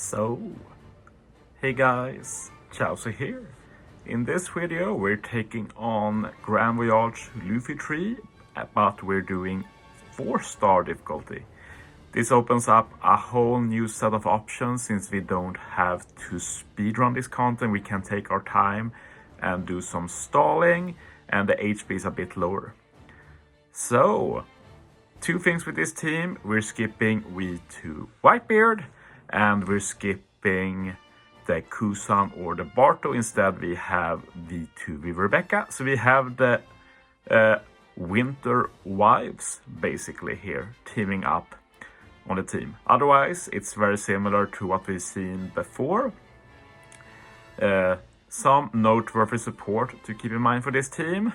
So, hey guys, Chauzu here. In this video we're taking on Grand Voyage Luffy 3, but we're doing 4-star difficulty. This opens up a whole new set of options. Since we don't have to speedrun this content, we can take our time and do some stalling, and the HP is a bit lower. So, two things with this team: we're skipping V2 Whitebeard, and we're skipping the Kuzan or the Barto. Instead we have V2 with Rebecca. So we have the winter wives basically here teaming up on the team. Otherwise it's very similar to what we've seen before. Some noteworthy support to keep in mind for this team.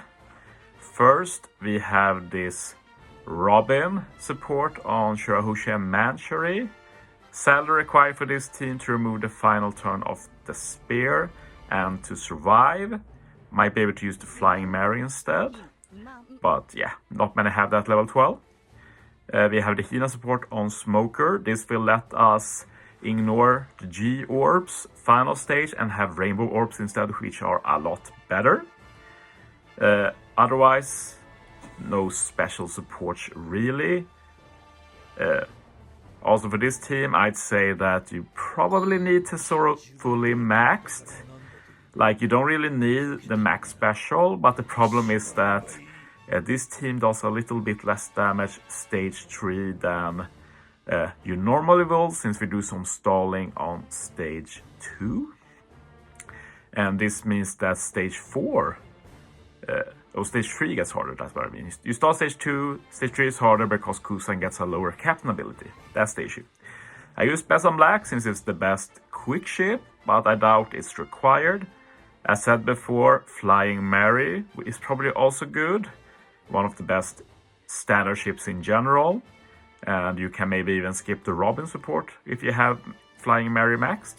First we have this Robin support on Chauzu and Manchery. Salary required for this team to remove the final turn of the spear and to survive. Might be able to use the Flying Mary instead. But yeah, not many have that level 12. We have the Hina support on Smoker. This will let us ignore the G orbs final stage and have rainbow orbs instead, which are a lot better. Otherwise, no special supports really. Also for this team, I'd say that you probably need Tesoro fully maxed. Like, you don't really need the max special, but the problem is that this team does a little bit less damage stage 3 than you normally will, since we do some stalling on stage 2. And this means that stage 4, stage 3 gets harder, that's what I mean. You start stage 2, stage 3 is harder because Kuzan gets a lower captain ability. That's the issue. I use Best on Black since it's the best quick ship, but I doubt it's required. As said before, Flying Mary is probably also good. One of the best standard ships in general. And you can maybe even skip the Robin support if you have Flying Mary maxed.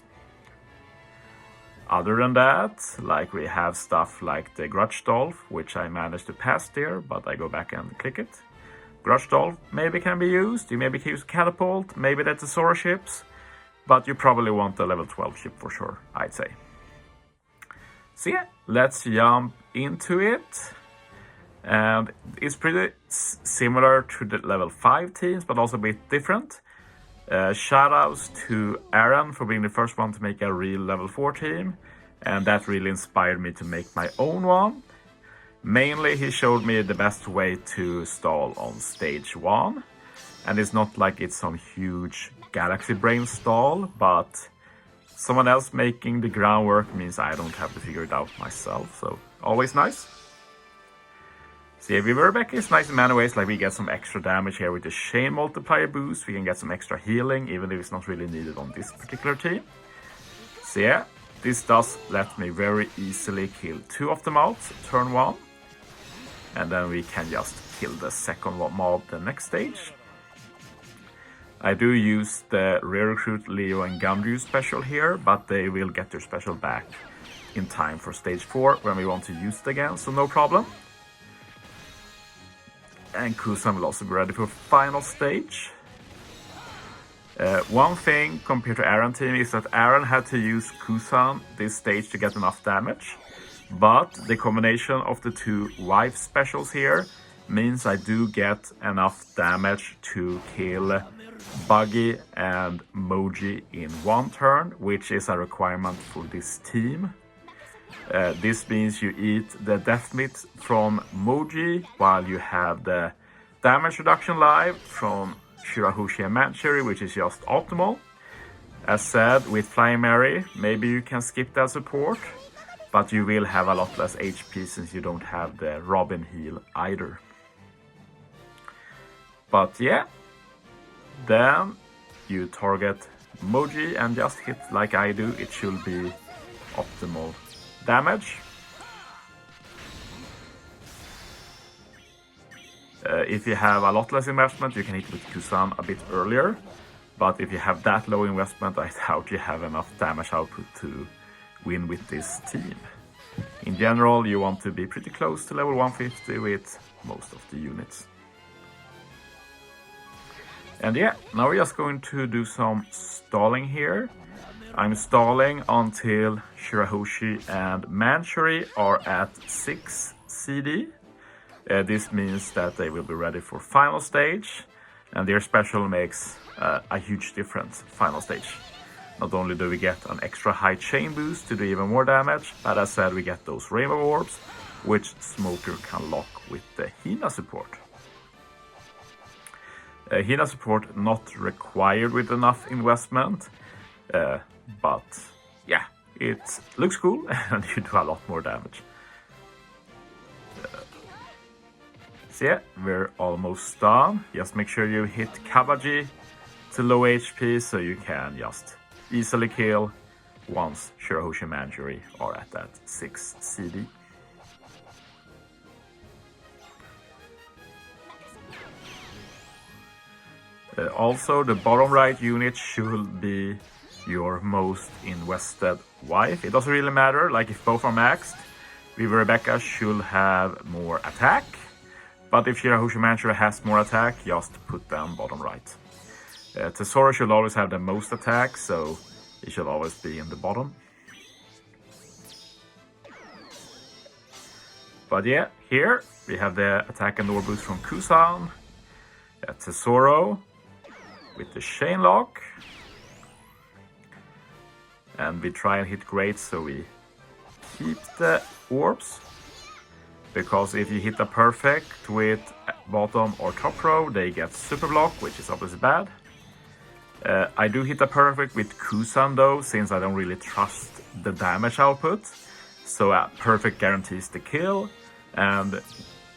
Other than that, like, we have stuff like the Grudge Dolph, which I managed to pass there, but I go back and click it. Grudge Dolph maybe can be used. You maybe can use Catapult, maybe the Tesoro ships, but you probably want the level 12 ship for sure, I'd say. So yeah, let's jump into it. And it's pretty similar to the level 5 teams, but also a bit different. Shoutouts to Aaron for being the first one to make a real level 4 team, and that really inspired me to make my own one. Mainly he showed me the best way to stall on stage 1, and it's not like it's some huge galaxy brain stall, but someone else making the groundwork means I don't have to figure it out myself, so always nice. So yeah, Rebecca is nice in many ways. Like, we get some extra damage here with the chain multiplier boost. We can get some extra healing, even if it's not really needed on this particular team. So yeah, this does let me very easily kill 2 of them out, turn 1. And then we can just kill the second mob the next stage. I do use the Rare Recruit Leo and Gumdrew special here, but they will get their special back in time for stage 4 when we want to use it again, so no problem. And Kuzan will also be ready for final stage. One thing compared to Aaron team is that Aaron had to use Kuzan this stage to get enough damage. But the combination of the 2 wife specials here means I do get enough damage to kill Buggy and Moji in 1 turn, which is a requirement for this team. This means you eat the death meat from Moji while you have the damage reduction live from Chauzu and Manchery, which is just optimal. As said, with Flying Mary, maybe you can skip that support, but you will have a lot less HP since you don't have the Robin heal either. But yeah, then you target Moji and just hit like I do. It should be optimal damage. If you have a lot less investment, you can hit with Kuzan a bit earlier. But if you have that low investment, I doubt you have enough damage output to win with this team. In general, you want to be pretty close to level 150 with most of the units. And yeah, now we're just going to do some stalling here. I'm stalling until Shirahoshi and Manchury are at 6 CD. This means that they will be ready for final stage, and their special makes a huge difference final stage. Not only do we get an extra high chain boost to do even more damage, but as I said, we get those rainbow orbs, which Smoker can lock with the Hina support. Hina support not required with enough investment, but yeah, it looks cool and you do a lot more damage. So yeah, we're almost done. Just make sure you hit Kabaji to low HP so you can just easily kill once Shirahoshi and Manchury are at that 6 CD. Also, the bottom right unit should be your most invested wife. It doesn't really matter, like if both are maxed, Viva Rebecca should have more attack. But if Shirahoshi Manchury has more attack, just put them bottom right. Tesoro should always have the most attack, so it should always be in the bottom. But yeah, here we have the attack and lore boost from Kuzan. Tesoro with the chain lock. And we try and hit great, so we keep the orbs. Because if you hit a perfect with bottom or top row, they get super block, which is obviously bad. I do hit a perfect with Kuzan though, since I don't really trust the damage output. So a perfect guarantees the kill, and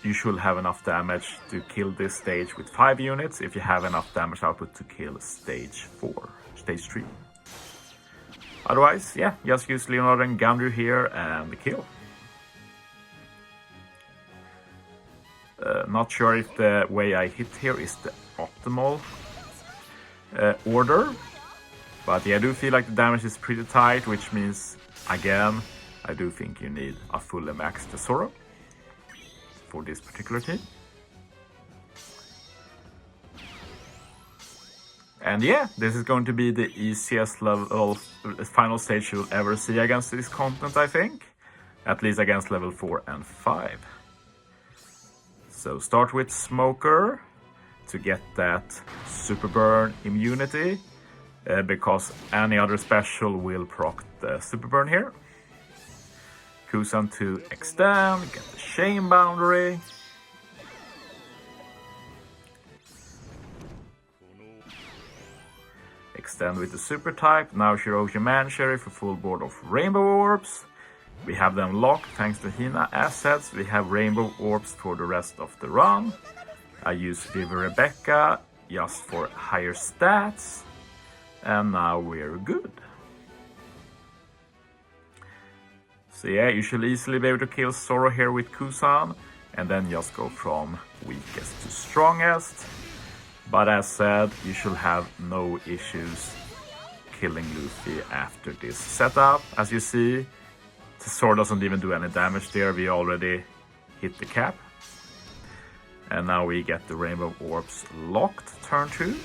you should have enough damage to kill this stage with 5 units if you have enough damage output to kill stage 3. Otherwise, yeah, just use Leonardo and Gandru here and kill. Not sure if the way I hit here is the optimal order, but yeah, I do feel like the damage is pretty tight, which means, again, I do think you need a fully maxed Tesoro for this particular team. And yeah, this is going to be the easiest level final stage you'll ever see against this content, I think. At least against level 4 and 5. So start with Smoker to get that super burn immunity, because any other special will proc the super burn here. Kuzan to extend, get the chain boundary. Extend with the super type. Now Shirahoshi Manchury for full board of rainbow orbs. We have them locked thanks to Hina assets. We have rainbow orbs for the rest of the run. I use Viva Rebecca just for higher stats. And now we're good. So yeah, you should easily be able to kill Zoro here with Kuzan. And then just go from weakest to strongest. But as said, you should have no issues killing Luffy after this setup. As you see, the sword doesn't even do any damage there. We already hit the cap. And now we get the rainbow orbs locked turn 2.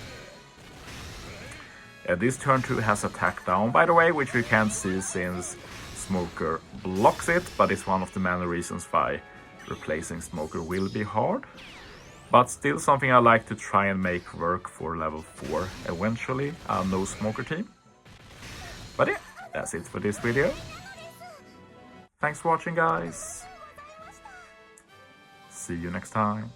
This turn 2 has attack down, by the way, which we can't see since Smoker blocks it. But it's one of the many reasons why replacing Smoker will be hard. But still something I like to try and make work for level 4 eventually. No Smoker team. But yeah, that's it for this video. Thanks for watching, guys. See you next time.